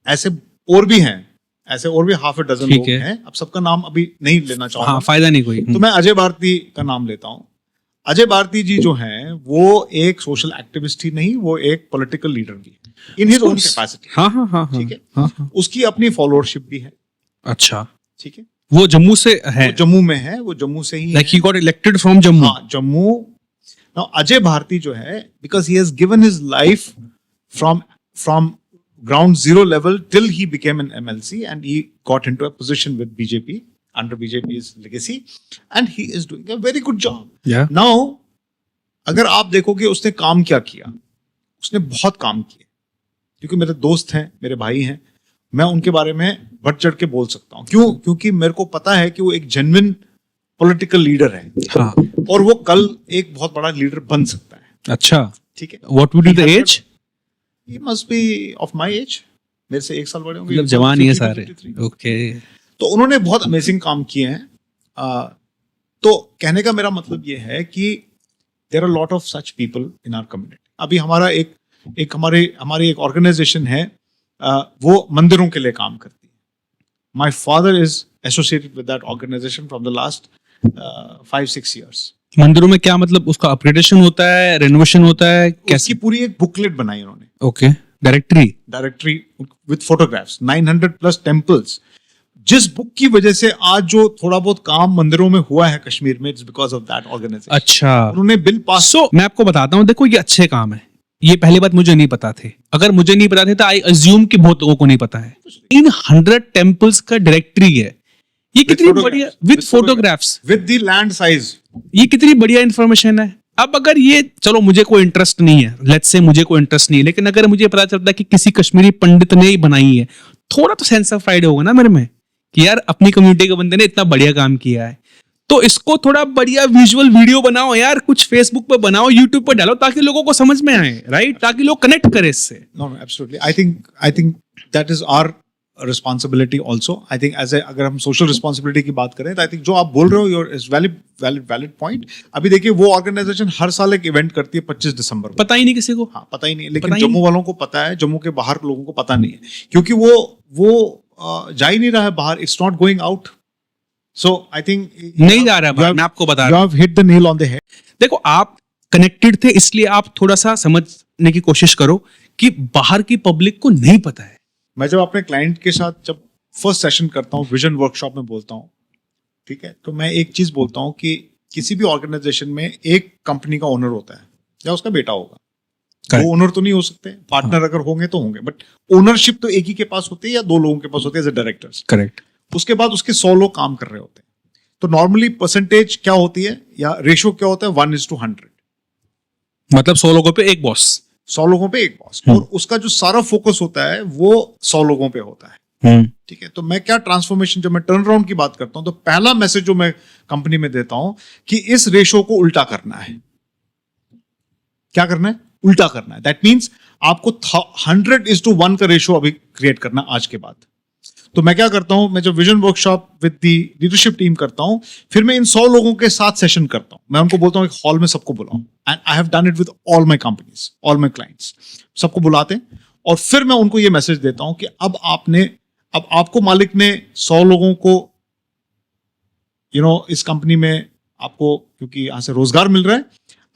ऐसे और भी हैं, ऐसे और भी हाफ ए डजन ठीक लोग है। हैं। अब सबका नाम अभी नहीं लेना चाहूंगा। हाँ, फायदा नहीं कोई। तो मैं अजय भारती का नाम लेता हूं। अजय भारती जी जो हैं, वो एक सोशल एक्टिविस्ट ही नहीं, वो एक पॉलिटिकल लीडर भी है इन हिज ओन कैपेसिटी। हाँ हाँ हाँ, ठीक है, हाँ, हाँ। उसकी अपनी फॉलोअरशिप भी है। अच्छा, ठीक है, वो जम्मू से है, वो जम्मू में है, वो जम्मू से ही लाइक है। He got elected from Jammu. हाँ, जम्मू। नाउ अजय भारती जो है, because he has given his life from ground zero level till he became an MLC, and he got into a position with BJP under BJP's legacy, and he is doing a very good job. Yeah. Now, अगर आप देखोगे उसने काम क्या किया, उसने बहुत काम किए, क्योंकि मेरे दोस्त हैं, मेरे भाई हैं, मैं उनके बारे में बढ़ चढ़ के बोल सकता हूँ। क्यों? क्योंकि मेरे को पता है कि वो एक जेन्युइन पॉलिटिकल लीडर है, हाँ, और वो कल एक बहुत बड़ा लीडर बन सकता है। अच्छा, ठीक है। What would be the age? He must be of my age, मेरे से 1 साल बड़े होंगे, मतलब जवान ही है 52, सारे। 53। ओके, तो उन्होंने बहुत अमेजिंग काम किए हैं। तो कहने का मेरा मतलब ये है कि there are lot of such people in our community. अभी हमारा हमारी एक ऑर्गेनाइजेशन है, वो मंदिरों के लिए काम करती है। My father is associated with that organisation from the last 5-6 years। मंदिरों में क्या मतलब उसका अपग्रेडेशन होता है, रेनोवेशन होता है, उसकी कैसे? पूरी एक बुकलेट बनाई उन्होंने, okay, directory with photographs, 900+ temples. जिस बुक की वजह से आज जो थोड़ा बहुत काम मंदिरों में हुआ है कश्मीर में, it's because of that organisation. अच्छा, उन्होंने बिल पास। सो मैं आपको बताता हूँ, देखो ये अच्छे काम है, ये पहली बात मुझे नहीं पता थे। अगर मुझे नहीं पता थे तो आई अज्यूम कि बहुत लोगों को नहीं पता है। इन 100 टेम्पल्स का डायरेक्टरी है, ये कितनी बढ़िया, with photographs, with the land size, ये कितनी बढ़िया इंफॉर्मेशन है। अब अगर ये, चलो मुझे कोई इंटरेस्ट नहीं है, लेट्स से मुझे कोई इंटरेस्ट नहीं है, लेकिन अगर मुझे पता चलता है कि किसी कश्मीरी पंडित ने ही बनाई है, थोड़ा तो सेंस ऑफ प्राइड होगा ना मेरे में कि यार अपनी कम्युनिटी के बंदे ने इतना बढ़िया काम किया है। तो इसको थोड़ा बढ़िया विजुअल वीडियो बनाओ यार, कुछ फेसबुक पे बनाओ, यूट्यूब पे डालो, ताकि लोगों को समझ में आए, राइट, ताकि लोग कनेक्ट करें इससे। No absolutely, I think that is our responsibility also. I think अगर हम सोशल रिस्पॉन्सिबिलिटी की बात करें तो आई थिंक जो आप बोल रहे हो योर इज वैलिड पॉइंट। अभी देखिए, वो ऑर्गेनाइजेशन हर साल एक इवेंट करती है 25 दिसंबर को। पता ही नहीं किसी को। हाँ, पता ही नहीं, लेकिन जम्मू वालों को पता है, जम्मू के बाहर लोगों को पता नहीं है, क्योंकि वो जा ही नहीं रहा है बाहर। It's not going out. So I think नहीं जा रहा है, मैं आपको बता रहा हूं। You have hit the nail on the head. देखो, आप कनेक्टेड थे, इसलिए आप थोड़ा सा समझने की कोशिश करो कि बाहर की पब्लिक को नहीं पता है। मैं जब अपने क्लाइंट के साथ जब फर्स्ट सेशन करता हूँ, विजन वर्कशॉप में बोलता हूँ, ठीक है, तो मैं एक चीज बोलता हूँ कि किसी भी ऑर्गेनाइजेशन में एक कंपनी का ओनर होता है या उसका बेटा होगा। वो ओनर तो नहीं हो सकते, पार्टनर अगर होंगे तो होंगे, बट ओनरशिप तो एक ही के पास होती है या 2 लोगों के पास होती है एज ए डायरेक्टर्स। करेक्ट। उसके बाद उसके 100 लोग काम कर रहे होते हैं। तो नॉर्मली परसेंटेज क्या होती है या रेशियो क्या होता है? 1:100। मतलब 100 लोगों पे एक बॉस। 100 लोगों पे एक बॉस, और उसका जो सारा फोकस होता है वो 100 लोगों पे होता है। ठीक है। तो मैं क्या ट्रांसफॉर्मेशन, जब मैं टर्न अराउंड की बात करता हूं तो पहला मैसेज जो मैं कंपनी में देता हूं कि इस रेशो को उल्टा करना है। क्या करना है? उल्टा करना है। दैट मीन्स आपको 100:1 का रेशो अभी क्रिएट करना आज के बाद। तो मैं क्या करता हूं, मैं जब vision workshop with the leadership team करता हूं, फिर मैं इन 100 लोगों के साथ सेशन करता हूं। मैं उनको बोलता हूं एक हॉल में सबको बुलाओ, and I have done it with all my companies, all my clients. सबको बुलाते हैं और फिर मैं उनको ये मैसेज देता हूं कि अब आपको मालिक ने 100 लोगों को इस कंपनी में आपको, क्योंकि यहां से रोजगार मिल रहा है,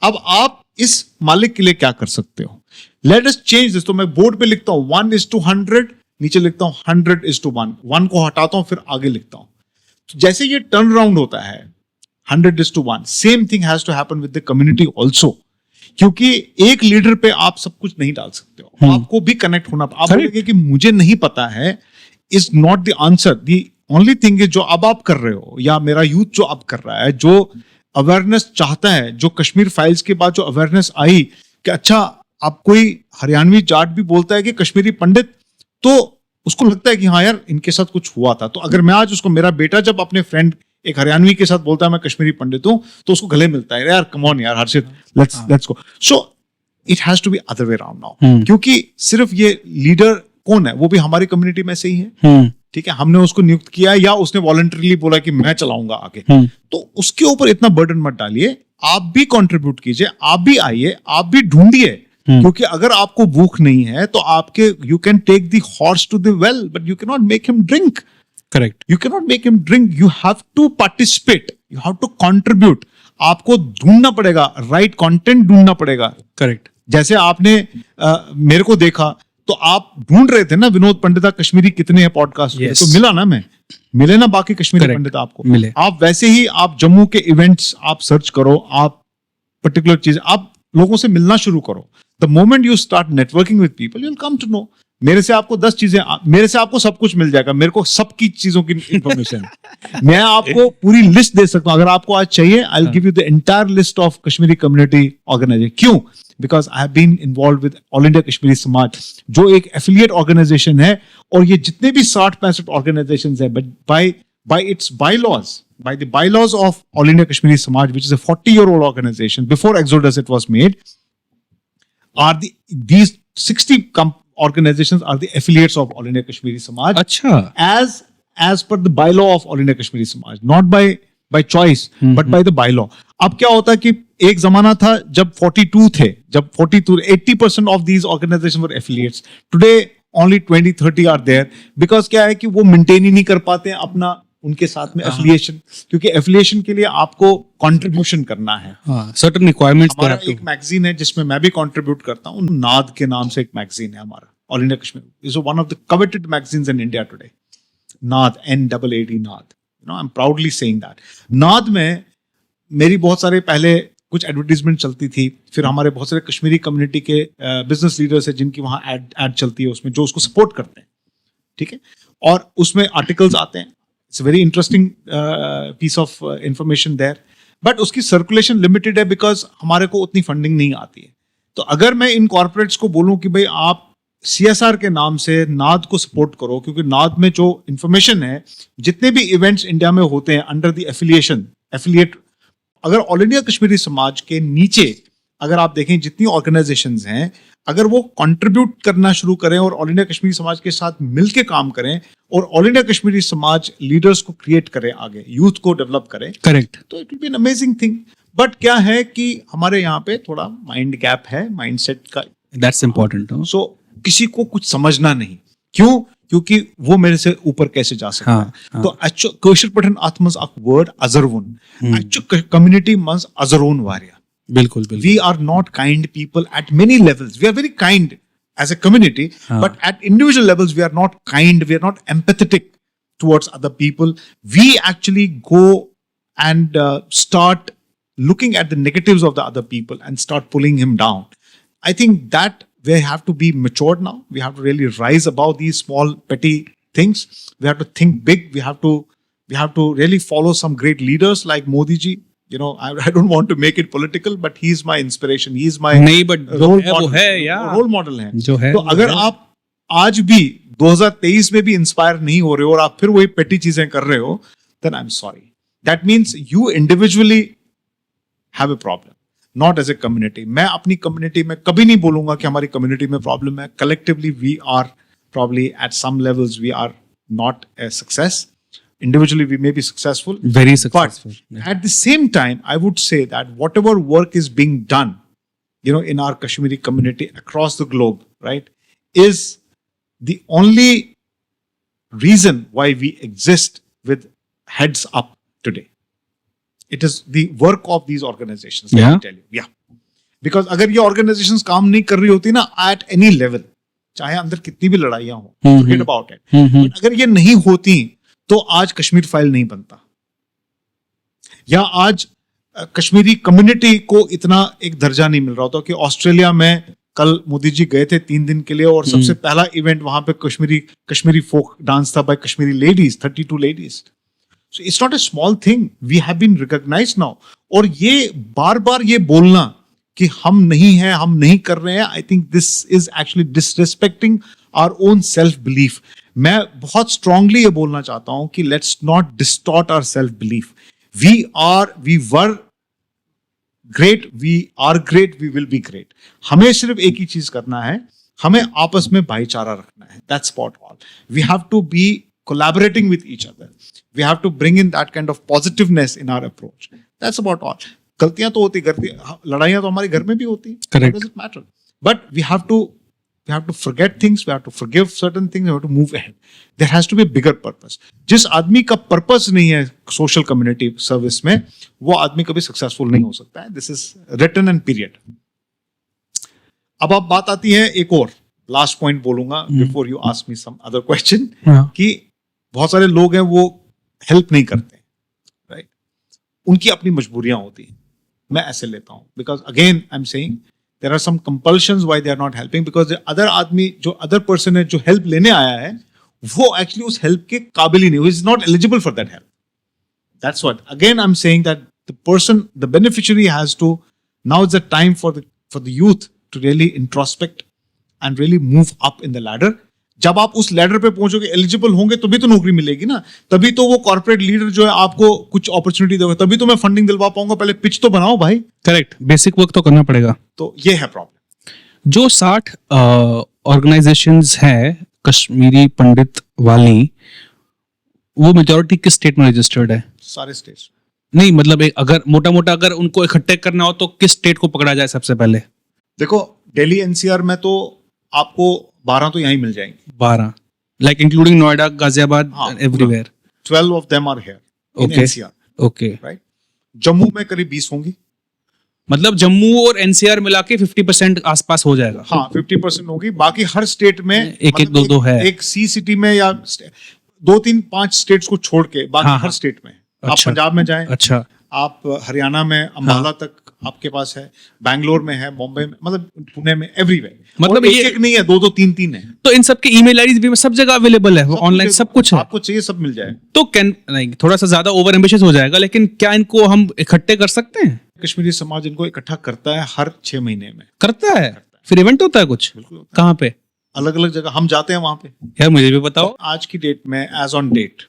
अब आप इस मालिक के लिए क्या कर सकते हो? Let us change this. तो मैं बोर्ड पे लिखता हूं 1:100, नीचे लिखता हूं 100:1, 1 को हटाता हूं, फिर आगे लिखता हूं। तो जैसे ये टर्न अराउंड होता है 100:1, same thing has to happen with the community also. क्योंकि एक लीडर पे आप सब कुछ नहीं डाल सकते हो, आपको भी कनेक्ट होना। आप बोलेंगे कि मुझे नहीं पता है, is not the answer. The only thing is जो अब आप कर रहे हो, या मेरा यूथ जो अब कर रहा है, जो अवेयरनेस चाहता है, जो कश्मीर फाइल्स के बाद जो अवेयरनेस आई कि अच्छा आप कोई हरियाणवी जाट भी बोलता है कि कश्मीरी पंडित, तो उसको लगता है कि हाँ यार इनके साथ कुछ हुआ था। तो अगर मैं आज उसको, मेरा बेटा जब अपने फ्रेंड एक हरियाणवी के साथ बोलता है मैं कश्मीरी पंडित हूं, तो उसको गले मिलता है, यार कम ऑन यार Harshit, let's go. So it has to be other way around now. क्योंकि सिर्फ ये लीडर कौन है, वो भी हमारी कम्युनिटी में से ही है। ठीक है, हमने उसको नियुक्त किया या उसने वॉलंटरीली बोला कि मैं चलाऊंगा आगे, तो उसके ऊपर इतना बर्डन मत डालिए। आप भी कंट्रीब्यूट कीजिए, आप भी आइए, आप भी ढूंढिए। क्योंकि अगर आपको भूख नहीं है तो आपके, you can take the horse to the well, but you can not make him drink. Correct. You can not make him drink, you have to participate, you have to contribute. आपको ढूंढना पड़ेगा, राइट कंटेंट ढूंढना पड़ेगा। Correct. जैसे आपने मेरे को देखा तो आप ढूंढ रहे थे ना विनोद पंडिता कश्मीरी कितने हैं पॉडकास्ट में, तो मिला ना, मैं मिले ना बाकी कश्मीरी पंडित आपको मिले। आप वैसे ही आप जम्मू के इवेंट्स आप सर्च करो, आप पर्टिकुलर चीज, आप लोगों से मिलना शुरू करो। The moment you start networking with people, you will come to know. मेरे से आपको 10 चीजें, मेरे से आपको सब कुछ मिल जाएगा, मेरे को सबकी चीजों की इंफॉर्मेशन मैं आपको पूरी लिस्ट दे सकता हूं। अगर आपको आज चाहिए, I will give you the entire list of Kashmiri community organisation. क्यों? because I have been involved with All India Kashmiri Samaj, जो एक affiliate organization है, और ये जितने भी 60-65 organizations है, but by its bylaws, by the bylaws of All India Kashmiri Samaj, which is a 40-year-old organization, before Exodus it was made, these 60 organizations are the affiliates of All India Kashmiri Samaj. अच्छा. As per the bylaw of All India Kashmiri Samaj, not by choice, but by the bylaw. अब क्या होता है कि एक जमाना था जब 42 थे, जब 80% of these organizations were affiliates. Today only 20-30 are there, because क्या है कि वो मेंटेन ही नहीं कर पाते हैं अपना उनके साथ में एफिलिएशन, क्योंकि एफिलिएशन के लिए आपको कंट्रीब्यूशन करना है. Certain requirements. हमारा एक मैगजीन है जिसमें मैं भी कंट्रीब्यूट करता हूँ, नाद के नाम से एक मैगजीन है हमारा, all India Kashmir is one of the coveted magazines in India today. नाद, NAAD, नाद, I am proudly saying that. नाद में मेरी बहुत सारे पहले कुछ एडवर्टीजमेंट चलती थी, फिर हमारे बहुत सारे कश्मीरी कम्युनिटी के बिजनेस लीडर्स है जिनकी वहाँ एड चलती है, उसमें जो उसको सपोर्ट करते हैं, ठीक है, और उसमें आर्टिकल्स आते हैं. It's very interesting piece of information there, but उसकी सर्कुलेशन लिमिटेड है बिकॉज हमारे को उतनी फंडिंग नहीं आती है. तो अगर मैं इन कॉर्पोरेट्स को बोलूं कि भाई आप CSR के नाम से नाद को सपोर्ट करो, क्योंकि नाद में जो इंफॉर्मेशन है, जितने भी इवेंट्स इंडिया में होते हैं अंडर द एफिलिएट, अगर ऑल इंडिया कश्मीरी समाज के नीचे अगर आप देखें जितनी ऑर्गेनाइजेशंस हैं, अगर वो कंट्रीब्यूट करना शुरू करें और ऑल इंडिया कश्मीरी समाज के साथ मिलके काम करें और ऑल इंडिया कश्मीरी समाज लीडर्स को क्रिएट करें, आगे यूथ को डेवलप करें, करेक्ट, तो it will be an amazing thing. But क्या है कि हमारे यहाँ पे थोड़ा माइंड गैप है, माइंडसेट का. That's important. सो किसी को कुछ समझना नहीं, क्यों? क्योंकि वो मेरे से ऊपर कैसे जा सकता है. तो एक्चुअल कौशल पठन आत्मस अक वर्ड अजरवन, एक्चुअल कम्युनिटी मंस अजरवन वारिया. बिल्कुल. We are not kind people at many levels. We are very kind as a community, but at individual levels, we are not kind. We are not empathetic towards other people. We actually go and start looking at the negatives of the other people and start pulling him down. I think that we have to be matured now. We have to really rise above these small petty things. We have to think big. We have to really follow some great leaders like Modi ji. You know, I don't want to make it political, but he is my inspiration. He is my नहीं, but role वो है यार, role model है जो है. तो अगर आप आज भी 2023 में भी इंस्पायर नहीं हो रहे हो और आप फिर वही पेटी चीजें कर रहे हो, then I'm sorry. That means you individually have a problem, not as a community. मैं अपनी कम्युनिटी में कभी नहीं बोलूंगा कि हमारी कम्युनिटी में प्रॉब्लम है. Collectively we are probably at some levels we are not a success. Individually we may be successful, Very successful. but at the same time I would say that whatever work is being done, you know, in our Kashmiri community across the globe, right, is the only reason why we exist with heads up today. It is the work of these organizations. Let me tell you. Yeah. Because अगर ये organizations काम नहीं कर रही होती ना at any level, चाहे अंदर कितनी भी लड़ाइयाँ हो, forget about it. But अगर ये नहीं होती तो आज कश्मीर फाइल नहीं बनता, या आज कश्मीरी कम्युनिटी को इतना एक दर्जा नहीं मिल रहा होता. कि ऑस्ट्रेलिया में कल मोदी जी गए थे 3 दिन के लिए और सबसे पहला इवेंट वहां पे कश्मीरी फोक डांस था by Kashmiri ladies, 32 ladies. So it's not a small thing. We have been recognised now. और ये बार बार ये बोलना कि हम नहीं हैं, हम नहीं कर रहे हैं, I think this is actually disrespecting our own self belief. मैं बहुत स्ट्रांगली ये बोलना चाहता हूं कि let's not distort our self belief. We were great, we are great, we will be great. हमें सिर्फ एक ही चीज करना है, हमें आपस में भाईचारा रखना है. That's about all. We have to be collaborating with each other. We have to bring in that kind of positiveness in our approach. That's about all. गलतियां तो होती, लड़ाइयां तो हमारे घर में भी होती. Correct. Does it matter? But we have to forget things. We have to forgive certain things. We have to move ahead. There has to be a bigger purpose. जिस आदमी का पर्पस नहीं है सोशल कम्युनिटी सर्विस में, वो आदमी कभी successful नहीं हो सकता है. This is written and period. अब बात आती है एक और लास्ट पॉइंट बोलूंगा before you ask me some other question, कि बहुत सारे लोग हैं वो हेल्प नहीं करते, राइट? उनकी अपनी मजबूरियां होती हैं. मैं ऐसे लेता हूं because again I am saying there are some compulsions why they are not helping, because other आदमी जो अदर पर्सन है जो हेल्प लेने आया है वो एक्चुअली उस हेल्प के काबिल ही नहीं, is not eligible for that help. That's what again I am saying that the person, the beneficiary has to, now is the time for the for the youth to really introspect and really move up in the ladder. जब आप उस ladder पे पहुंचोगे, eligible होंगे, तभी तो नौकरी मिलेगी ना, तभी तो वो कॉर्पोरेट लीडर जो है आपको कुछ अपॉर्चुनिटी देगा, तभी तो मैं फंडिंग दिलवा पाऊंगा। पहले पिच तो बनाओ भाई। करेक्ट, बेसिक वर्क तो करना पड़ेगा। तो ये है प्रॉब्लम। जो 60 ऑर्गेनाइजेशंस है कश्मीरी पंडित वाली, वो मेजॉरिटी किस स्टेट में रजिस्टर्ड है? सारे स्टेट्स नहीं, मतलब अगर मोटा मोटा अगर उनको इकट्ठे करना हो तो किस स्टेट को पकड़ा जाए सबसे पहले? देखो, दिल्ली एनसीआर में तो आपको 12 तो यहीं मिल जाएंगे। 12, like including Noida, Ghaziabad, everywhere. 12 of them are here in NCR. Okay, right. Jammu में करीब 20 होंगी। मतलब जम्मू और एनसीआर मिला के 50% आसपास हो जाएगा। हाँ, 50% होगी। बाकी हर स्टेट में एक दो है। एक सी सिटी में या 2, 3, 5 स्टेट्स को छोड़ के बाकी हर स्टेट में। आप पंजाब में जाएं, अच्छा, आप हरियाणा में अंबाला तक आपके पास है, बैंगलोर में है, मुंबई में, मतलब पुणे में, एवरीवेयर। मतलब एक नहीं है, 2, 3, 3 है। तो इन सबके ईमेल आईडी भी सब जगह अवेलेबल है, ऑनलाइन सब कुछ है, आपको चाहिए सब मिल जाए। तो नहीं, थोड़ा सा ज्यादा ओवर एम्बिशियस हो जाएगा, लेकिन क्या इनको हम इकट्ठे कर सकते हैं? कश्मीरी समाज इनको इकट्ठा करता है हर 6 महीने में। करता है? फिर इवेंट होता है कुछ? कहाँ पे? अलग अलग जगह हम जाते हैं वहां पे। यार मुझे भी बताओ। आज की डेट में, as on date,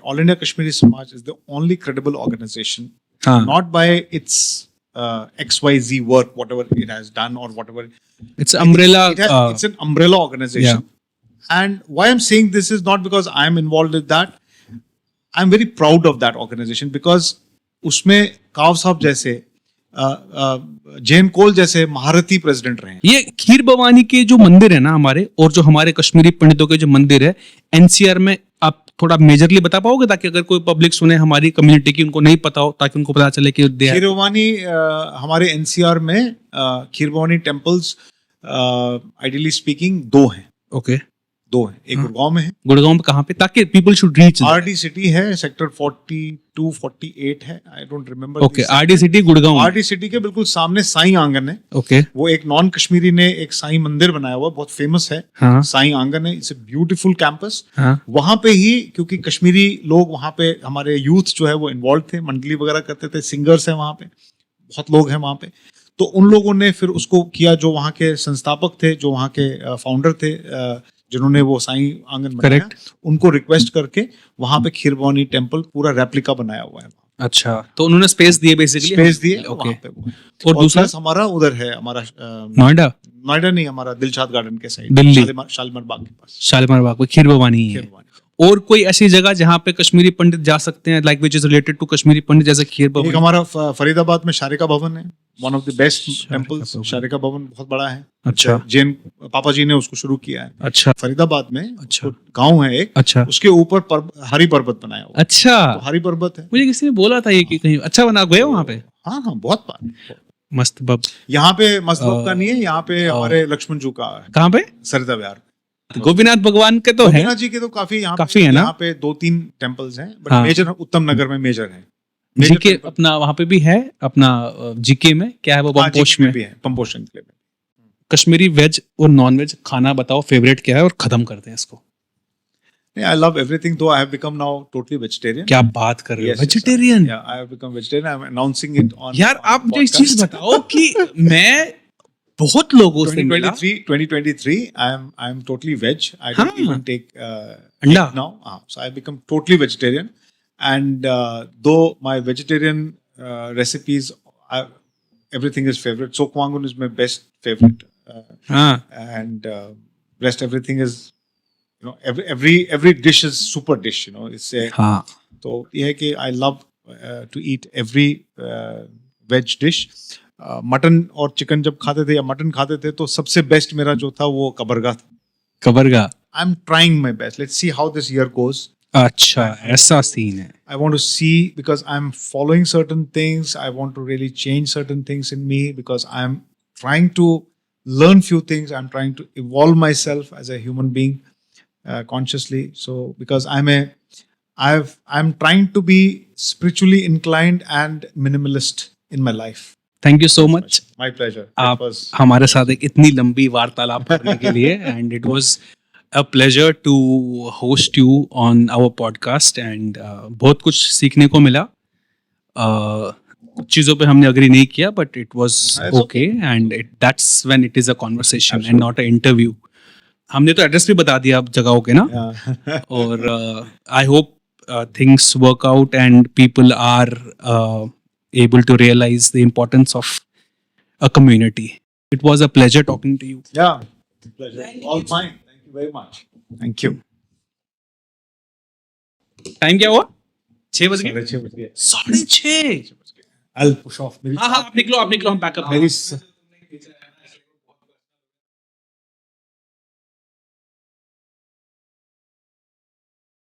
all India Kashmiri Samaj is the only credible organization, not by its XYZ work, whatever it has done or whatever. It's umbrella. It's an umbrella organization. Yeah. And why I'm saying this is not because I'm involved with that. I'm very proud of that organization because उसमें काव साहब जैसे, जैन कोल जैसे महारथी president रहे। ये खीर भवानी के जो मंदिर है ना हमारे, और जो हमारे कश्मीरी पंडितों के जो मंदिर है एनसीआर में, आप थोड़ा मेजरली बता पाओगे ताकि अगर कोई पब्लिक सुने हमारी कम्युनिटी की, उनको नहीं पता हो, ताकि उनको पता चले कि खीर भवानी हमारे एनसीआर में खीर भवानी टेम्पल्स आइडियली स्पीकिंग 2 हैं। ओके, 2 हैं। एक गुड़गांव में है। गुड़गांव में कहाँ पे, ताकि people should reach? RD city है, सेक्टर 42, 48 है, I don't remember. Okay, RD city Gurgaon. RD city के बिल्कुल सामने साईं आंगन है। ओके, वो एक नॉन कश्मीरी ने एक साईं मंदिर बनाया हुआ, बहुत फेमस है। हाँ। साईं आंगन है, इट्स ए ब्यूटीफुल कैंपस। हाँ। वहां पे ही, क्योंकि कश्मीरी लोग वहां पे, हमारे यूथ जो है वो इन्वॉल्व थे, मंडली वगैरह करते थे, सिंगर्स हैं वहां पे, बहुत लोग हैं वहां पे। तो उन लोगों ने फिर उसको किया, जो वहां के संस्थापक थे, जो वहां के फाउंडर थे, जिन्होंने वो साईं आंगन बनाया, उनको रिक्वेस्ट करके वहां पे खीर भवानी टेम्पल पूरा रेप्लिका बनाया हुआ है। अच्छा, तो उन्होंने स्पेस दिए, बेसिकली स्पेस दिए वहां पे। और दूसरा हमारा उधर है, हमारा नोएडा नहीं, हमारा दिलशाद गार्डन के साइड, दिल्ली, शालीमार बाग के पास। शालीमार बाग में खीर भवानी है। और कोई ऐसी जगह जहाँ पे कश्मीरी पंडित जा सकते हैं, like which is related to Kashmiri Pandit, जैसे खीर भवानी? एक हमारा फरीदाबाद में शारिका भवन है, one of the best temples. Sharika भवन बहुत बड़ा है। अच्छा, जैन पापा जी ने उसको शुरू किया है। अच्छा, फरीदाबाद में। अच्छा, गांव है एक। अच्छा, उसके ऊपर हरि पर्वत बनाया हुआ। अच्छा, तो हरि पर्वत है। मुझे किसी ने बोला था ये कि कहीं अच्छा बना, गए वहाँ पे? हाँ हाँ, बहुत बार। मस्त बब। यहाँ पे मस्त बब का नहीं है, यहाँ पे हमारे लक्ष्मण जी का है। कहाँ पे? सरिता विहार। गोपीनाथ भगवान के तो है, गोपीनाथ जी के तो काफी है ना। यहाँ पे 2-3 टेम्पल्स हैं, बट मेजर उत्तम नगर में मेजर है। जीके अपना वहाँ पे भी है, अपना जीके में क्या है वो, पंपोश में भी है, पंपोश में। कश्मीरी वेज और नॉन वेज खाना बताओ, फेवरेट क्या है, और खत्म करते हैं इसको। I love everything, though I have become now totally vegetarian. क्या बात कर रहे हो? Vegetarian? Yeah, I have become vegetarian. I am announcing it on. यार आप मुझे एक चीज बताओ कि मैं बहुत लोगों से 2023 I am totally veg. I don't even take meat now. So I have become totally vegetarian, and though my vegetarian recipes, everything is favorite. So Kwangun is my best favorite, and rest everything is, you know, every dish is super dish. You know, it's a. So ये है कि I love to eat every veg dish. Mutton और chicken जब खाते थे या mutton खाते थे, तो सबसे बेस्ट मेरा जो था वो कबरगा था। कबरगा। I am trying my best, let's see how this year goes. अच्छा, ऐसा सीन है। I want to see, because I am following certain things, I want to really change certain things in me, because I am trying to learn few things. I'm trying to evolve myself as a human being consciously. So because I'm trying to be spiritually inclined and minimalist in my life. Thank you so much. My pleasure. आप हमारे साथ एक इतनी लंबी वार्तालाप करने के लिए, and it was a pleasure to host you on our podcast, and बहुत कुछ सीखने को मिला। कुछ चीजों पे हमने अग्री नहीं किया, but it was That's okay and that's when it is a conversation and not a interview. हमने तो एड्रेस भी बता दिया अब जगहों के ना. Yeah. और I hope things work out and people are able to realize the importance of a community. It was a pleasure talking to you. Yeah. Pleasure. All fine. Thank you very much. Thank you. Time क्या हुआ? 6 बज गए. 6:30. 6:30. I'll push off. हाँ हाँ, आप निकलो हम backup. मेरी